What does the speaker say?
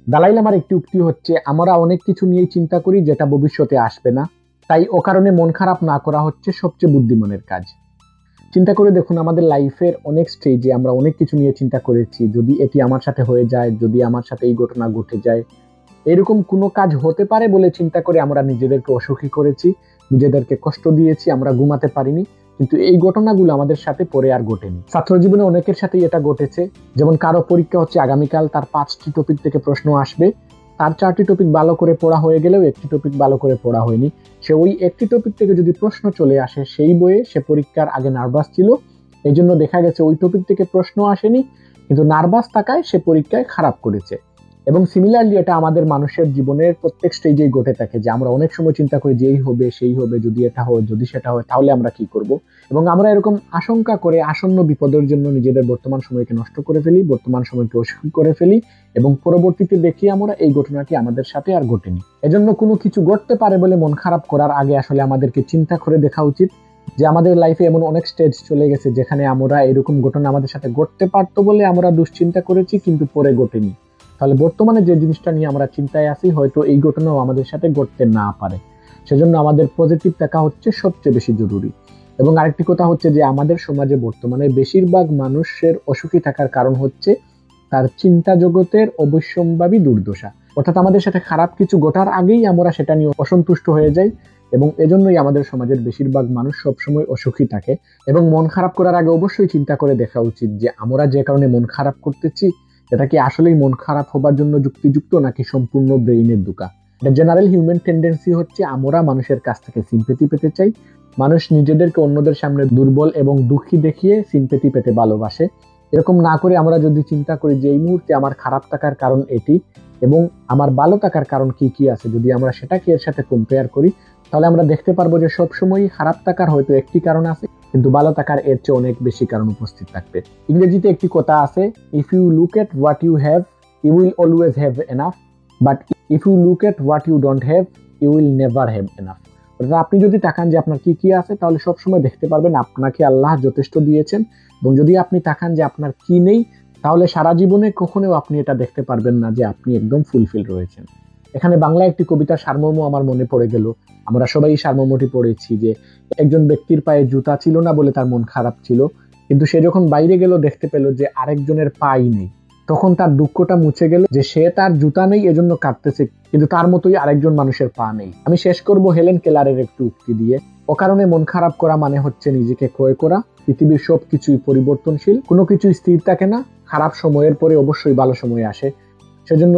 দালাই লামার একটি উক্তি হচ্ছে, আমরা অনেক কিছু নিয়ে চিন্তা করি যেটা ভবিষ্যতে আসবে না, তাই ও কারণে মন খারাপ না করা হচ্ছে সবচেয়ে বুদ্ধিমানের কাজ। চিন্তা করে দেখুন, আমাদের লাইফের অনেক স্টেজে আমরা অনেক কিছু নিয়ে চিন্তা করেছি, যদি এটি আমার সাথে হয়ে যায়, যদি আমার সাথে এই ঘটনা ঘটে যায়, এরকম কোনো কাজ হতে পারে বলে চিন্তা করে আমরা নিজেদেরকে অসুখী করেছি, নিজেদেরকে কষ্ট দিয়েছি, আমরা ঘুমাতে পারিনি। কিন্তু এই ঘটনাগুলো আমাদের সাথে পরে আর ঘটেনি। ছাত্র জীবনে অনেকের সাথেই এটা ঘটেছে। যেমন কারো পরীক্ষা হচ্ছে আগামীকাল, তার 5টি টপিক থেকে প্রশ্ন আসবে, তার 4টি টপিক ভালো করে পড়া হয়ে গেলেও একটি টপিক ভালো করে পড়া হয়নি। সে ওই একটি টপিক থেকে যদি প্রশ্ন চলে আসে সেই বইয়ে, সে পরীক্ষার আগে নার্ভাস ছিল, এই জন্য দেখা গেছে ওই টপিক থেকে প্রশ্ন আসেনি, কিন্তু নার্ভাস থাকায় সে পরীক্ষায় খারাপ করেছে। এবং সিমিলারলি এটা আমাদের মানুষের জীবনের প্রত্যেক স্টেজেই ঘটে থাকে, যে আমরা অনেক সময় চিন্তা করি যে এই হবে সেই হবে, যদি এটা হয় যদি সেটা হয় তাহলে আমরা কি করব। এবং আমরা এরকম আশঙ্কা করে আসন্ন বিপদের জন্য নিজেদের বর্তমান সময়কে নষ্ট করে ফেলি, বর্তমান সময়কে অসুখী করে ফেলি, এবং পরবর্তীতে দেখি আমরা এই ঘটনাটি আমাদের সাথে আর ঘটেনি। এজন্য কোনো কিছু ঘটতে পারে বলে মন খারাপ করার আগে আসলে আমাদেরকে চিন্তা করে দেখা উচিত যে আমাদের লাইফে এমন অনেক স্টেজ চলে গেছে যেখানে আমরা এরকম ঘটনা আমাদের সাথে ঘটতে পারতো বলে আমরা দুশ্চিন্তা করেছি, কিন্তু পরে ঘটেনি। তাহলে বর্তমানে যে জিনিসটা নিয়ে আমরা চিন্তায় আছি, হয়তো এই ঘটনাও আমাদের সাথে ঘটতে না পারে। সেজন্য আমাদের পজিটিভ থাকা হচ্ছে সবচেয়ে বেশি জরুরি। এবং আরেকটি কথা হচ্ছে যে আমাদের সমাজে বর্তমানে বেশিরভাগ মানুষের অসুখী থাকার কারণ হচ্ছে তার চিন্তা জগতের অবশ্যম্ভাবী দুর্দশা। অর্থাৎ আমাদের সাথে খারাপ কিছু ঘটার আগেই আমরা সেটা নিয়ে অসন্তুষ্ট হয়ে যাই, এবং এজন্যই আমাদের সমাজের বেশিরভাগ মানুষ সবসময় অসুখী থাকে। এবং মন খারাপ করার আগে অবশ্যই চিন্তা করে দেখা উচিত যে আমরা যে কারণে মন খারাপ করতেছি, এটা কি আসলেই মন খারাপ হবার জন্য যুক্তিযুক্ত, নাকি সম্পূর্ণ ব্রেইনের দুকা। এটা জেনারেল হিউম্যান টেন্ডেন্সি হচ্ছে আমরা মানুষের কাছ থেকে সিম্পেথি পেতে চাই। মানুষ নিজেদেরকে অন্যদের সামনে দুর্বল এবং দুঃখী দেখিয়ে সিম্পেথি পেতে ভালোবাসে। এরকম না করে আমরা যদি চিন্তা করি যে এই মুহূর্তে আমার খারাপ থাকার কারণ এটি এবং আমার ভালো থাকার কারণ কি কি আছে, যদি আমরা সেটাকে এর সাথে কম্পেয়ার করি, তাহলে আমরা দেখতে পারবো যে সবসময় খারাপ থাকার হয়তো একটি কারণ আছে, কিন্তু ভালো থাকার এর চেয়ে অনেক বেশি কারণ উপস্থিত থাকবে। ইংরেজিতে একটি কথা আছে, if you look at what you have you will always have enough, but if you look at what you don't have you will never have enough. অর্থাৎ আপনি যদি তাকান যে আপনার কি কি আছে, তাহলে সবসময় দেখতে পারবেন আপনাকে আল্লাহ যথেষ্ট দিয়েছেন। এবং যদি আপনি তাকান যে আপনার কি নেই, তাহলে সারা জীবনে কখনোই আপনি এটা দেখতে পারবেন না যে আপনি একদম ফুলফিল রয়েছেন। এখানে বাংলা একটি কবিতার সারমর্ম আমার মনে পড়ে গেল। আমরা সবাই সারমর্মটি পড়েছি যে একজন ব্যক্তির পায়ে জুতা ছিল না বলে তার মন খারাপ ছিল, কিন্তু সে যখন বাইরে গেল দেখতে পেল যে আরেকজনের পাই নেই, তখন তার দুঃখটা মুছে গেল যে সে তার জুতা নেই এজন্য কাঁদতেছে, কিন্তু তার মতোই আরেকজন মানুষের পা নেই। আমি শেষ করব হেলেন কেলারের একটু উক্তি দিয়ে, অকারণে মন খারাপ করা মানে হচ্ছে নিজেকে ক্ষয় করা। পৃথিবীর সবকিছুই পরিবর্তনশীল, কোনো কিছুই স্থির থাকে না, খারাপ সময়ের পরে অবশ্যই ভালো সময় আসে। সেজন্য